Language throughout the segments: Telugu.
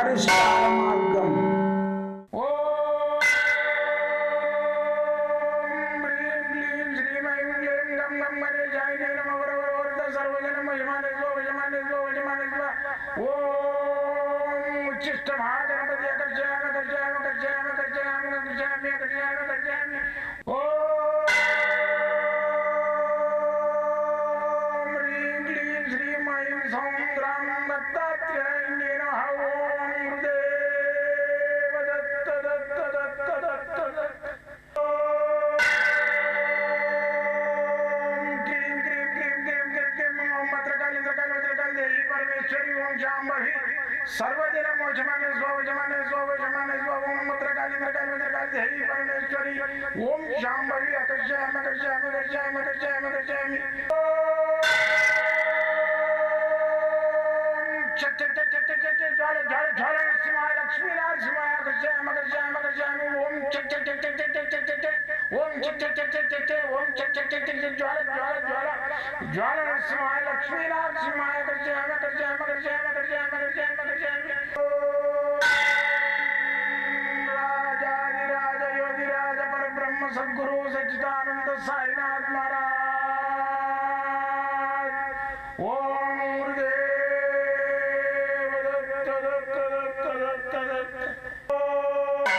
పరిష్కార మార్గం. सर्वदिन मोचमाने स्वजमाने स्वजमाने स्वम मत्रकाली मत्रकाली मत्रकाली देवी परमेश्वरी ओम शांभवी अकर्षयामि अकर्षयामि अकर्षयामि अकर्षयामि अकर्षयामि चट चट चट चट चट ज्वाल ज्वाल ज्वाल नरसिंहाय लक्ष्मी नरसिंहाय अकर्षयामि अकर्षयामि अकर्षयामि ओम चट चट चट चट चट चट चट ओम चट चट चट चट चट ओम चट चट चट चट ज्वाल ज्वाल ज्वाल ज्वाल नरसिंहाय लक्ष्मी नरसिंहाय अकर्षयामि अकर्षयामि अकर्षयामि अकर्षयामि अकर्षयामि अकर्षयामि राजाधिराज योगिराज परब्रह्म सद्गुरु सच्चिदानंद साईनाथ महाराज ओम गुरुदेव दत्त दत्त दत्त दत्त दत्त ओम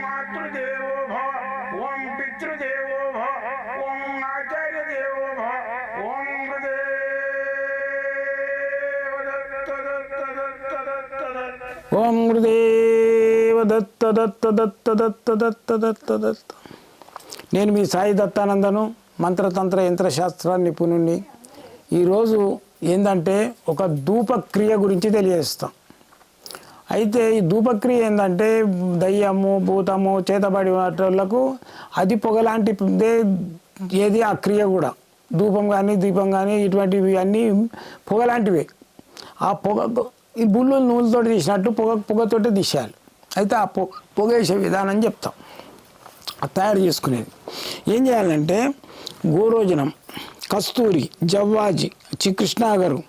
मातृदेवो भव ओम पितृदेवो भव ओम आचार्य देवो भव ओम ఓం గురుదేవ దత్త దత్త దత్త దత్త దత్త దత్త దత్త. నేను మీ సాయి దత్తానందను, మంత్రతంత్ర యంత్రశాస్త్ర నిపుణుణ్ణి. ఈరోజు ఏంటంటే ఒక ధూపక్రియ గురించి తెలియజేస్తాం. అయితే ఈ ధూపక్రియ ఏంటంటే దయ్యము భూతము చేతబడి వాటిలకు అది పొగలాంటిదే ఏది ఆ క్రియ కూడా. ధూపం కానీ దీపం కానీ ఇటువంటివి అన్నీ పొగలాంటివే. ఆ పొగ ఈ బుల్లు నూనెతో తీసినట్టు పొగతోటి తీసేయాలి. అయితే ఆ పొగ వేసే విధానం చెప్తాం. తయారు చేసుకునేది ఏం చేయాలంటే గోరోజనం, కస్తూరి, జవ్వాజి, కృష్ణాగరు,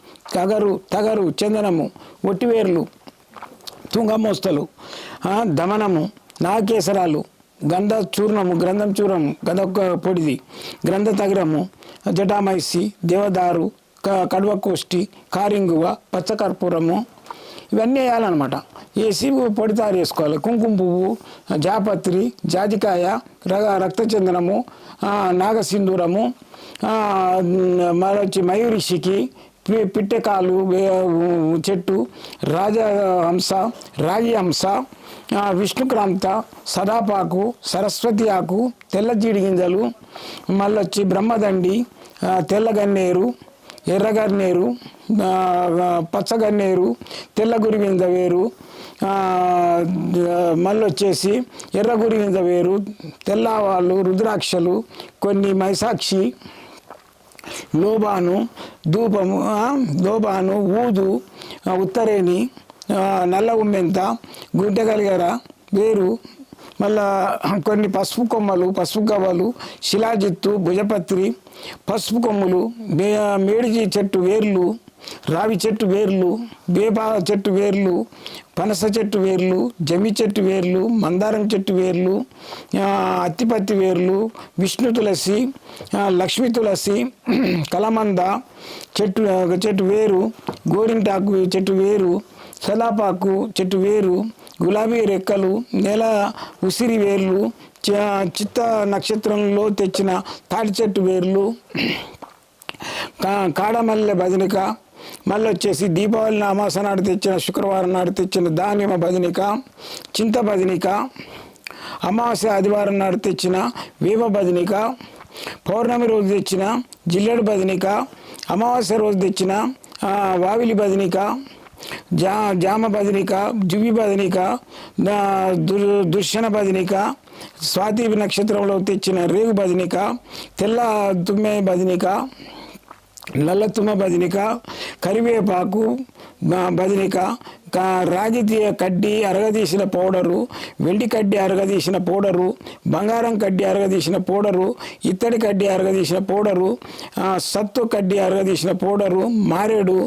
తగరు, చందనము, ఒట్టివేర్లు, తుంగమోస్తలు, దమనము, నాగకేసరాలు, గ్రంథం చూర్ణము, గంధ పొడిది, గ్రంథ తగరము, జటామైసి, దేవదారు, కడువకోష్టి, కారింగువ, పచ్చకర్పూరము ఇవన్నీ వేయాలన్నమాట. వేసి పొడి తయారు చేసుకోవాలి. కుంకుమ పువ్వు, జాపత్రి, జాజికాయ, రక్తచందనము, నాగసింధూరము, మరొచ్చి మయూరిషికి, పిట్టెకాలు చెట్టు, రాజహంస, రాగిహంస, విష్ణుక్రాంత, సదాపాకు, సరస్వతి ఆకు, తెల్ల జీడి గింజలు, మళ్ళొచ్చి బ్రహ్మదండి, తెల్లగన్నేరు, ఎర్రగన్నేరు, పచ్చగన్నేరు, తెల్ల గురివింద వేరు, మళ్ళొచ్చేసి ఎర్ర గురివింద వేరు, తెల్లవాళ్ళు, రుద్రాక్షలు, కొన్ని మైసాక్షి, లోబాను, ధూపము, లోబాను, ఊదు, ఉత్తరేణి, నల్ల ఉమ్మెంత, గుంటె కలిగర వేరు, మళ్ళా కొన్ని పసుపు కొమ్మలు, పసుపు గవ్వలు, శిలాజిత్తు, భుజపత్రి, పసుపు కొమ్ములు, మేడిజి చెట్టు వేర్లు, రావి చెట్టు వేర్లు, వేప చెట్టు వేర్లు, పనస చెట్టు వేర్లు, జమి చెట్టు వేర్లు, మందారం చెట్టు వేర్లు, అత్తిపత్తి వేర్లు, విష్ణు తులసి, లక్ష్మీ తులసి, కలమంద చెట్టు వేరు, గోరింటాకు చెట్టు వేరు, సలాపాకు చెట్టు వేరు, గులాబీ రెక్కలు, నేల ఉసిరి వేర్లు, చిత్త నక్షత్రంలో తెచ్చిన తాటి చెట్టు వేర్లు, కాడమల్లె బదినిక, మళ్ళీ వచ్చేసి దీపావళి అమాస నాడు తెచ్చిన శుక్రవారం నాడు తెచ్చిన దానిమ్మ బదినిక, చింత బదినిక, అమావాస్య ఆదివారం నాడు తెచ్చిన వేప బదినిక, పౌర్ణమి రోజు తెచ్చిన జిల్లెడు బదినిక, అమావాస్య రోజు తెచ్చిన వావిలి బదినిక, జామ బదినిక, జువి బదినిక, దుర్శన బదినిక, స్వాతి నక్షత్రంలో తెచ్చిన రేగు బదినిక, తెల్ల తుమ్మె బదినిక, నల్ల తుమ్మ బదినిక, కరివేపాకు బదినిక, రాగి కడ్డీ అరగదీసిన పౌడరు, వెండి కడ్డీ అరగదీసిన పౌడరు, బంగారం కడ్డీ అరగదీసిన పౌడరు, ఇత్తడి కడ్డీ అరగదీసిన పౌడరు, సత్తు కడ్డీ అరగదీసిన పౌడరు, మారేడు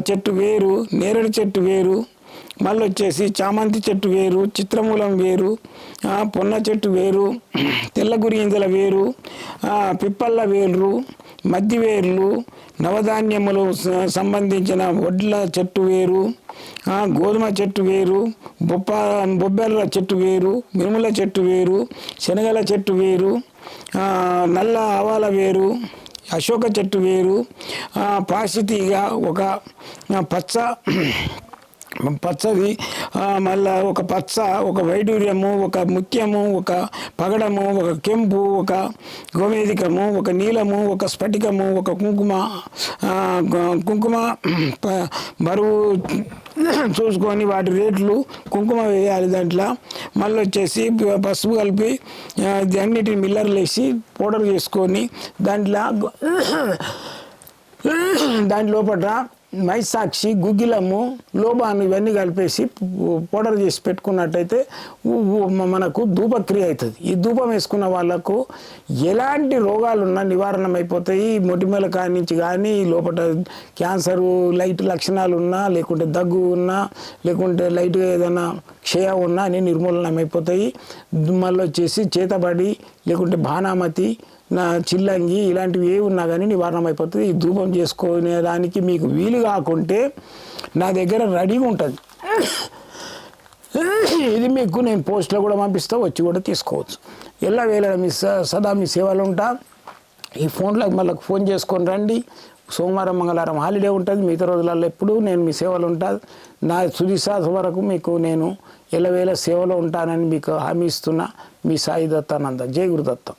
చెట్టు వేరు, నేరేడు చెట్టు వేరు, మళ్ళీ వచ్చేసి చామంతి చెట్టు వేరు, చిత్రమూలం వేరు, పొన్న చెట్టు వేరు, తెల్ల గురింజల వేరు, పిప్పళ్ళ వేర్లు, మద్ది వేర్లు, నవధాన్యములు సంబంధించిన వడ్ల చెట్టు వేరు, గోధుమ చెట్టు వేరు, బొబ్బెల చెట్టు వేరు, మినుముల చెట్టు వేరు, శనగల చెట్టు వేరు, నల్ల ఆవాల వేరు, అశోక చెట్టు వేరు, పాసితీగ ఒక పచ్చది, మళ్ళా ఒక పచ్చ, ఒక వైడూర్యము, ఒక ముత్యము, ఒక పగడము, ఒక కెంపు, ఒక గోమేధికము, ఒక నీలము, ఒక స్ఫటికము, ఒక కుంకుమ బరువు చూసుకొని వాటి రేట్లు కుంకుమ వేయాలి దాంట్లో. మళ్ళీ వచ్చేసి పసుపు కలిపి అన్నిటిని మిల్లర్లు వేసి పౌడర్ చేసుకొని దాని లోపల మైసాక్షి, గుగ్గిలము, లోబాను ఇవన్నీ కలిపేసి పౌడర్ చేసి పెట్టుకున్నట్టయితే మనకు ధూపక్రియ అవుతుంది. ఈ ధూపం వేసుకున్న వాళ్ళకు ఎలాంటి రోగాలున్నా నివారణ అయిపోతాయి. మొటిమల కాడి నుంచి కానీ, లోపల క్యాన్సరు లైట్ లక్షణాలు ఉన్నా, లేకుంటే దగ్గు ఉన్నా, లేకుంటే లైట్గా ఏదైనా క్షయ ఉన్నా అన్నీ నిర్మూలన అయిపోతాయి. మళ్ళీ వచ్చేసి చేతబడి, లేకుంటే భానామతి, చిల్లంగి ఇలాంటివి ఏ ఉన్నా కానీ నివారణ అయిపోతుంది. ఈ ధూపం చేసుకునేదానికి మీకు వీలు కాకుంటే నా దగ్గర రెడీగా ఉంటుంది. ఇది మీకు నేను పోస్ట్లో కూడా పంపిస్తా, వచ్చి కూడా తీసుకోవచ్చు. ఎల్లవేళ సదా మీ సేవలు ఉంటా. ఈ ఫోన్లకు మళ్ళీ ఫోన్ చేసుకొని రండి. సోమవారం మంగళవారం హాలిడే ఉంటుంది, మిగతా రోజులలో ఎప్పుడు నేను మీ సేవలు ఉంటాను. నా తుది శ్వాస వరకు మీకు నేను ఎల్లవేళ సేవలో ఉంటానని మీకు హామీ ఇస్తున్నా. మీ సాయి దత్తానంద. జై గురుదత్త.